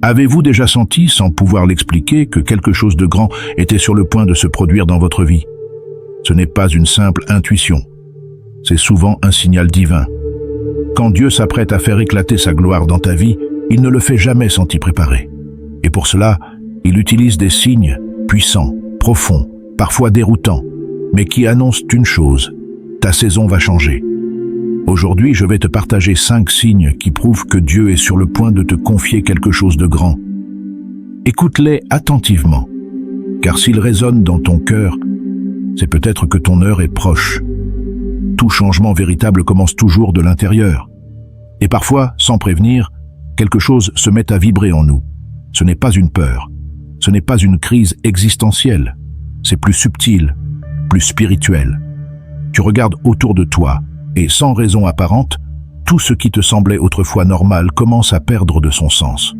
Avez-vous déjà senti, sans pouvoir l'expliquer, que quelque chose de grand était sur le point de se produire dans votre vie? Ce n'est pas une simple intuition. C'est souvent un signal divin. Quand Dieu s'apprête à faire éclater sa gloire dans ta vie, il ne le fait jamais sans t'y préparer. Et pour cela, il utilise des signes puissants, profonds, parfois déroutants, mais qui annoncent une chose: ta saison va changer. Aujourd'hui, je vais te partager 5 signes qui prouvent que Dieu est sur le point de te confier quelque chose de grand. Écoute-les attentivement, car s'ils résonnent dans ton cœur, c'est peut-être que ton heure est proche. Tout changement véritable commence toujours de l'intérieur. Et parfois, sans prévenir, quelque chose se met à vibrer en nous. Ce n'est pas une peur, ce n'est pas une crise existentielle, c'est plus subtil, plus spirituel. Tu regardes autour de toi, et sans raison apparente, tout ce qui te semblait autrefois normal commence à perdre de son sens.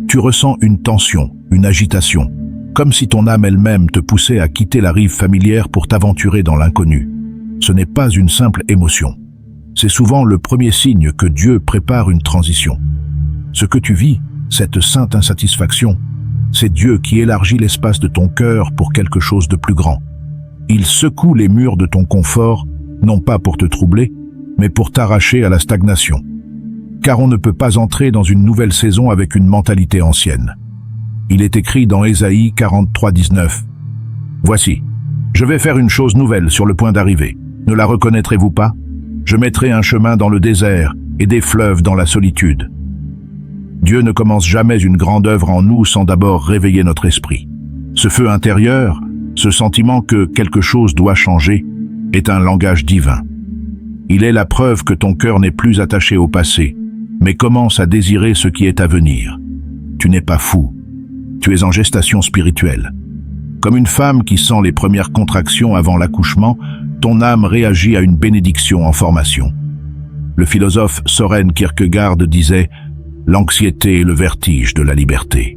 Tu ressens une tension, une agitation, comme si ton âme elle-même te poussait à quitter la rive familière pour t'aventurer dans l'inconnu. Ce n'est pas une simple émotion. C'est souvent le premier signe que Dieu prépare une transition. Ce que tu vis, cette sainte insatisfaction, c'est Dieu qui élargit l'espace de ton cœur pour quelque chose de plus grand. Il secoue les murs de ton confort, non pas pour te troubler, mais pour t'arracher à la stagnation. Car on ne peut pas entrer dans une nouvelle saison avec une mentalité ancienne. Il est écrit dans Ésaïe 43:19. « Voici, je vais faire une chose nouvelle sur le point d'arriver. Ne la reconnaîtrez-vous pas? Je mettrai un chemin dans le désert et des fleuves dans la solitude. » Dieu ne commence jamais une grande œuvre en nous sans d'abord réveiller notre esprit. Ce feu intérieur, ce sentiment que quelque chose doit changer, est un langage divin. Il est la preuve que ton cœur n'est plus attaché au passé, mais commence à désirer ce qui est à venir. Tu n'es pas fou. Tu es en gestation spirituelle. Comme une femme qui sent les premières contractions avant l'accouchement, ton âme réagit à une bénédiction en formation. Le philosophe Søren Kierkegaard disait « L'anxiété est le vertige de la liberté ».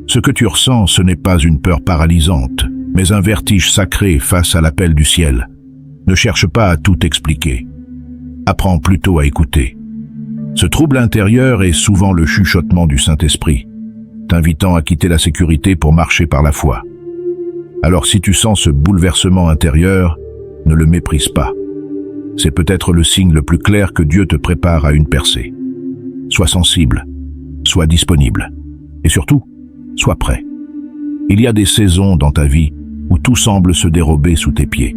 Ce que tu ressens, ce n'est pas une peur paralysante, mais un vertige sacré face à l'appel du ciel. Ne cherche pas à tout expliquer. Apprends plutôt à écouter. Ce trouble intérieur est souvent le chuchotement du Saint-Esprit, t'invitant à quitter la sécurité pour marcher par la foi. Alors si tu sens ce bouleversement intérieur, ne le méprise pas. C'est peut-être le signe le plus clair que Dieu te prépare à une percée. Sois sensible, sois disponible, et surtout, sois prêt. Il y a des saisons dans ta vie où tout semble se dérober sous tes pieds.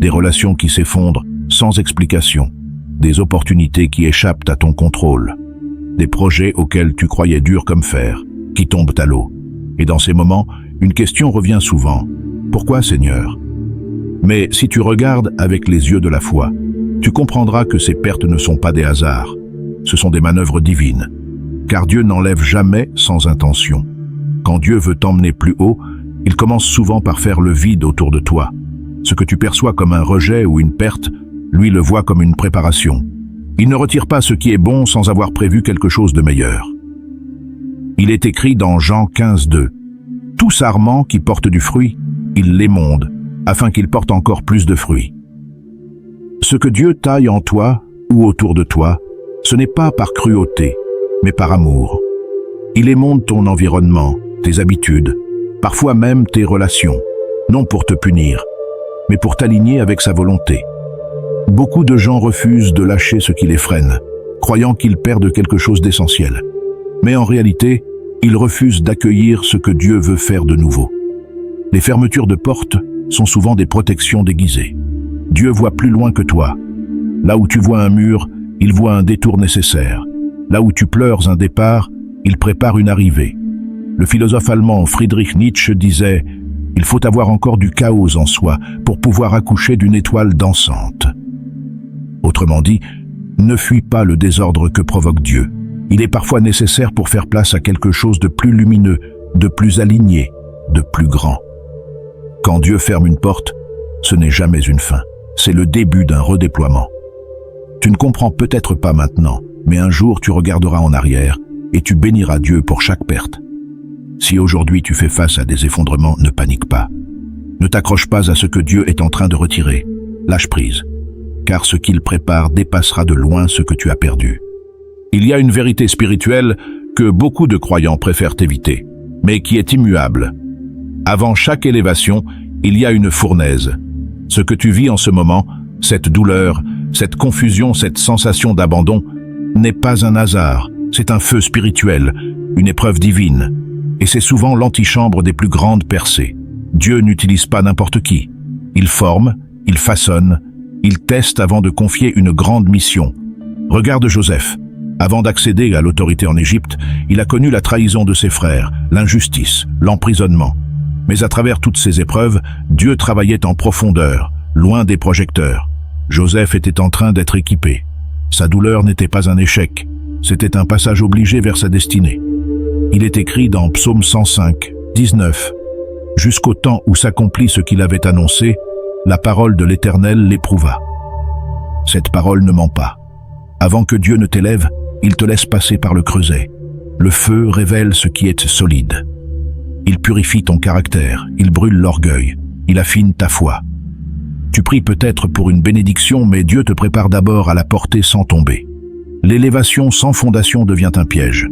Des relations qui s'effondrent sans explication, des opportunités qui échappent à ton contrôle, des projets auxquels tu croyais durs comme fer, qui tombent à l'eau. Et dans ces moments, une question revient souvent. Pourquoi, Seigneur? Mais si tu regardes avec les yeux de la foi, tu comprendras que ces pertes ne sont pas des hasards. Ce sont des manœuvres divines. Car Dieu n'enlève jamais sans intention. Quand Dieu veut t'emmener plus haut, il commence souvent par faire le vide autour de toi. Ce que tu perçois comme un rejet ou une perte, lui le voit comme une préparation. Il ne retire pas ce qui est bon sans avoir prévu quelque chose de meilleur. Il est écrit dans Jean 15:2. « Tout sarment qui porte du fruit, il l'émonde, afin qu'il porte encore plus de fruits. » Ce que Dieu taille en toi ou autour de toi, ce n'est pas par cruauté, mais par amour. Il émonde ton environnement, tes habitudes, parfois même tes relations, non pour te punir, mais pour t'aligner avec sa volonté. Beaucoup de gens refusent de lâcher ce qui les freine, croyant qu'ils perdent quelque chose d'essentiel. Mais en réalité, ils refusent d'accueillir ce que Dieu veut faire de nouveau. Les fermetures de portes sont souvent des protections déguisées. Dieu voit plus loin que toi. Là où tu vois un mur, il voit un détour nécessaire. Là où tu pleures un départ, il prépare une arrivée. Le philosophe allemand Friedrich Nietzsche disait « Il faut avoir encore du chaos en soi pour pouvoir accoucher d'une étoile dansante. » Autrement dit, ne fuis pas le désordre que provoque Dieu. Il est parfois nécessaire pour faire place à quelque chose de plus lumineux, de plus aligné, de plus grand. Quand Dieu ferme une porte, ce n'est jamais une fin, c'est le début d'un redéploiement. Tu ne comprends peut-être pas maintenant, mais un jour tu regarderas en arrière et tu béniras Dieu pour chaque perte. Si aujourd'hui tu fais face à des effondrements, ne panique pas. Ne t'accroche pas à ce que Dieu est en train de retirer. Lâche prise, car ce qu'il prépare dépassera de loin ce que tu as perdu. Il y a une vérité spirituelle que beaucoup de croyants préfèrent éviter, mais qui est immuable. Avant chaque élévation, il y a une fournaise. Ce que tu vis en ce moment, cette douleur, cette confusion, cette sensation d'abandon, n'est pas un hasard, c'est un feu spirituel, une épreuve divine. Et c'est souvent l'antichambre des plus grandes percées. Dieu n'utilise pas n'importe qui. Il forme, il façonne, il teste avant de confier une grande mission. Regarde Joseph. Avant d'accéder à l'autorité en Égypte, il a connu la trahison de ses frères, l'injustice, l'emprisonnement. Mais à travers toutes ces épreuves, Dieu travaillait en profondeur, loin des projecteurs. Joseph était en train d'être équipé. Sa douleur n'était pas un échec, c'était un passage obligé vers sa destinée. Il est écrit dans Psaume 105, 19. « Jusqu'au temps où s'accomplit ce qu'il avait annoncé, la parole de l'Éternel l'éprouva. » Cette parole ne ment pas. Avant que Dieu ne t'élève, il te laisse passer par le creuset. Le feu révèle ce qui est solide. Il purifie ton caractère, il brûle l'orgueil, il affine ta foi. Tu pries peut-être pour une bénédiction, mais Dieu te prépare d'abord à la porter sans tomber. L'élévation sans fondation devient un piège.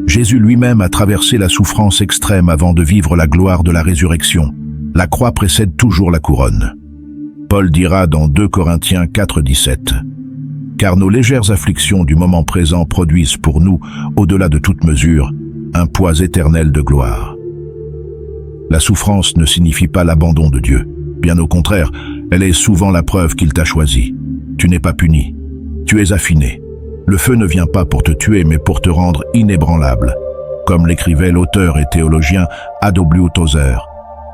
Jésus lui-même a traversé la souffrance extrême avant de vivre la gloire de la résurrection. La croix précède toujours la couronne. Paul dira dans 2 Corinthiens 4, 17 « Car nos légères afflictions du moment présent produisent pour nous, au-delà de toute mesure, un poids éternel de gloire. » La souffrance ne signifie pas l'abandon de Dieu. Bien au contraire, elle est souvent la preuve qu'il t'a choisi. Tu n'es pas puni. Tu es affiné. Le feu ne vient pas pour te tuer, mais pour te rendre inébranlable. Comme l'écrivait l'auteur et théologien A.W. Tozer.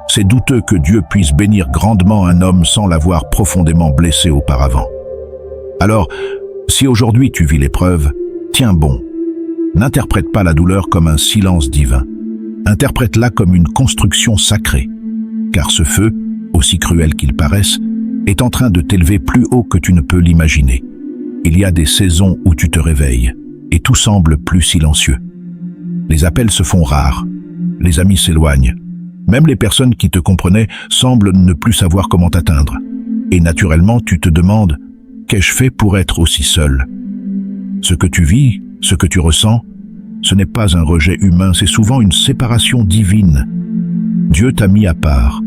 C'est douteux que Dieu puisse bénir grandement un homme sans l'avoir profondément blessé auparavant. Alors, si aujourd'hui tu vis l'épreuve, tiens bon. N'interprète pas la douleur comme un silence divin. Interprète-la comme une construction sacrée. Car ce feu, aussi cruel qu'il paraisse, est en train de t'élever plus haut que tu ne peux l'imaginer. Il y a des saisons où tu te réveilles, et tout semble plus silencieux. Les appels se font rares, les amis s'éloignent. Même les personnes qui te comprenaient semblent ne plus savoir comment t'atteindre. Et naturellement, tu te demandes « Qu'ai-je fait pour être aussi seul ?» Ce que tu vis, ce que tu ressens, ce n'est pas un rejet humain, c'est souvent une séparation divine. Dieu t'a mis à part,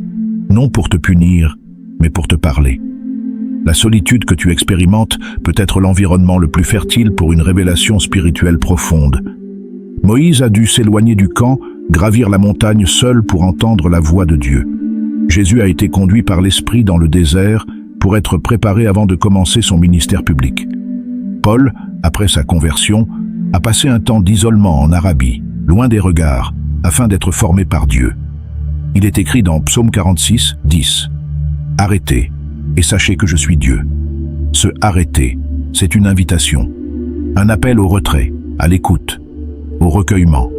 non pour te punir, mais pour te parler. La solitude que tu expérimentes peut être l'environnement le plus fertile pour une révélation spirituelle profonde. Moïse a dû s'éloigner du camp, gravir la montagne seul pour entendre la voix de Dieu. Jésus a été conduit par l'Esprit dans le désert pour être préparé avant de commencer son ministère public. Paul, après sa conversion, a passé un temps d'isolement en Arabie, loin des regards, afin d'être formé par Dieu. Il est écrit dans Psaume 46, 10. « Arrêtez, et sachez que je suis Dieu. » Ce « arrêter », c'est une invitation, un appel au retrait, à l'écoute, au recueillement.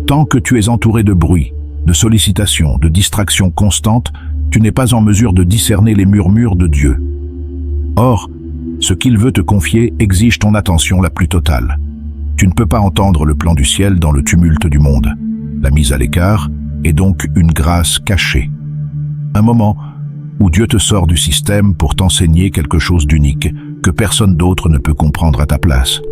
Tant que tu es entouré de bruit, de sollicitations, de distractions constantes, tu n'es pas en mesure de discerner les murmures de Dieu. Or, ce qu'il veut te confier exige ton attention la plus totale. Tu ne peux pas entendre le plan du ciel dans le tumulte du monde. La mise à l'écart est donc une grâce cachée. Un moment où Dieu te sort du système pour t'enseigner quelque chose d'unique que personne d'autre ne peut comprendre à ta place.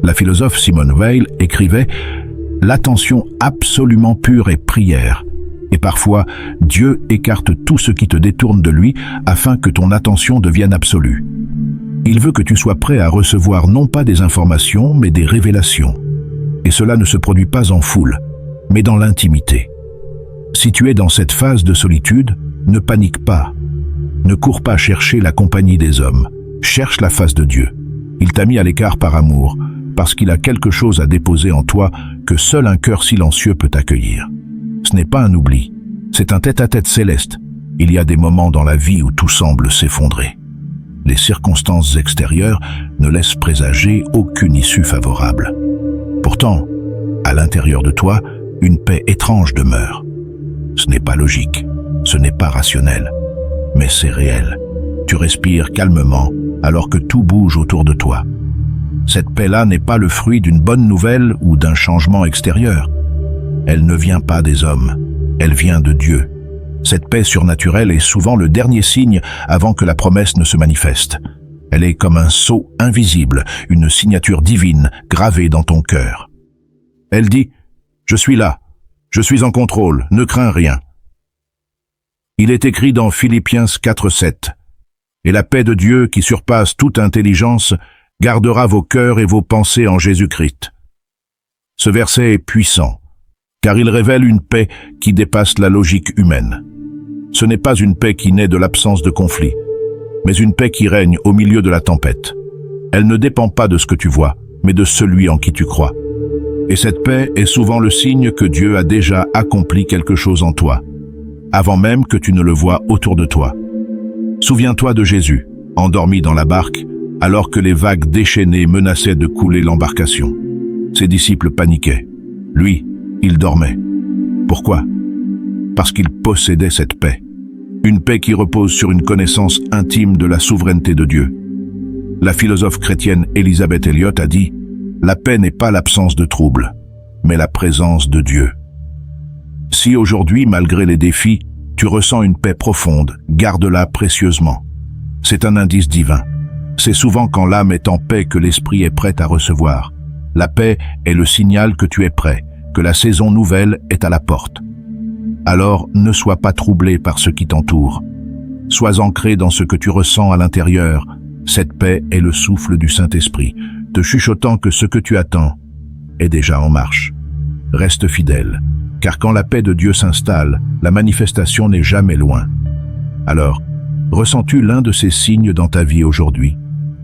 La philosophe Simone Weil écrivait « L'attention absolument pure est prière ». Et parfois, Dieu écarte tout ce qui te détourne de lui afin que ton attention devienne absolue. Il veut que tu sois prêt à recevoir non pas des informations, mais des révélations. Et cela ne se produit pas en foule, mais dans l'intimité. Si tu es dans cette phase de solitude, ne panique pas. Ne cours pas chercher la compagnie des hommes. Cherche la face de Dieu. Il t'a mis à l'écart par amour, parce qu'il a quelque chose à déposer en toi que seul un cœur silencieux peut accueillir. Ce n'est pas un oubli, c'est un tête-à-tête céleste. Il y a des moments dans la vie où tout semble s'effondrer. Les circonstances extérieures ne laissent présager aucune issue favorable. Pourtant, à l'intérieur de toi, une paix étrange demeure. Ce n'est pas logique, ce n'est pas rationnel, mais c'est réel. Tu respires calmement alors que tout bouge autour de toi. Cette paix-là n'est pas le fruit d'une bonne nouvelle ou d'un changement extérieur. Elle ne vient pas des hommes, elle vient de Dieu. Cette paix surnaturelle est souvent le dernier signe avant que la promesse ne se manifeste. Elle est comme un sceau invisible, une signature divine gravée dans ton cœur. Elle dit « Je suis là, je suis en contrôle, ne crains rien ». Il est écrit dans Philippiens 4:7 « Et la paix de Dieu qui surpasse toute intelligence gardera vos cœurs et vos pensées en Jésus-Christ ». Ce verset est puissant, car il révèle une paix qui dépasse la logique humaine. Ce n'est pas une paix qui naît de l'absence de conflit, mais une paix qui règne au milieu de la tempête. Elle ne dépend pas de ce que tu vois, mais de celui en qui tu crois. Et cette paix est souvent le signe que Dieu a déjà accompli quelque chose en toi, avant même que tu ne le vois autour de toi. Souviens-toi de Jésus, endormi dans la barque, alors que les vagues déchaînées menaçaient de couler l'embarcation. Ses disciples paniquaient. Lui, il dormait. Pourquoi? Parce qu'il possédait cette paix. Une paix qui repose sur une connaissance intime de la souveraineté de Dieu. La philosophe chrétienne Elisabeth Elliot a dit « La paix n'est pas l'absence de trouble, mais la présence de Dieu ». Si aujourd'hui, malgré les défis, tu ressens une paix profonde, garde-la précieusement. C'est un indice divin. C'est souvent quand l'âme est en paix que l'esprit est prêt à recevoir. La paix est le signal que tu es prêt, que la saison nouvelle est à la porte. Alors, ne sois pas troublé par ce qui t'entoure. Sois ancré dans ce que tu ressens à l'intérieur. Cette paix est le souffle du Saint-Esprit, te chuchotant que ce que tu attends est déjà en marche. Reste fidèle, car quand la paix de Dieu s'installe, la manifestation n'est jamais loin. Alors, ressens-tu l'un de ces signes dans ta vie aujourd'hui?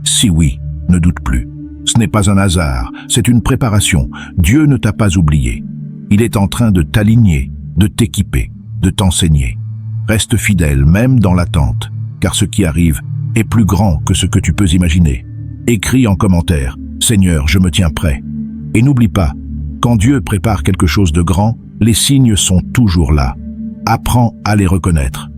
Si oui, ne doute plus. Ce n'est pas un hasard, c'est une préparation. Dieu ne t'a pas oublié. Il est en train de t'aligner, de t'équiper, de t'enseigner. Reste fidèle, même dans l'attente, car ce qui arrive est plus grand que ce que tu peux imaginer. Écris en commentaire « Seigneur, je me tiens prêt ». Et n'oublie pas, quand Dieu prépare quelque chose de grand, les signes sont toujours là. Apprends à les reconnaître.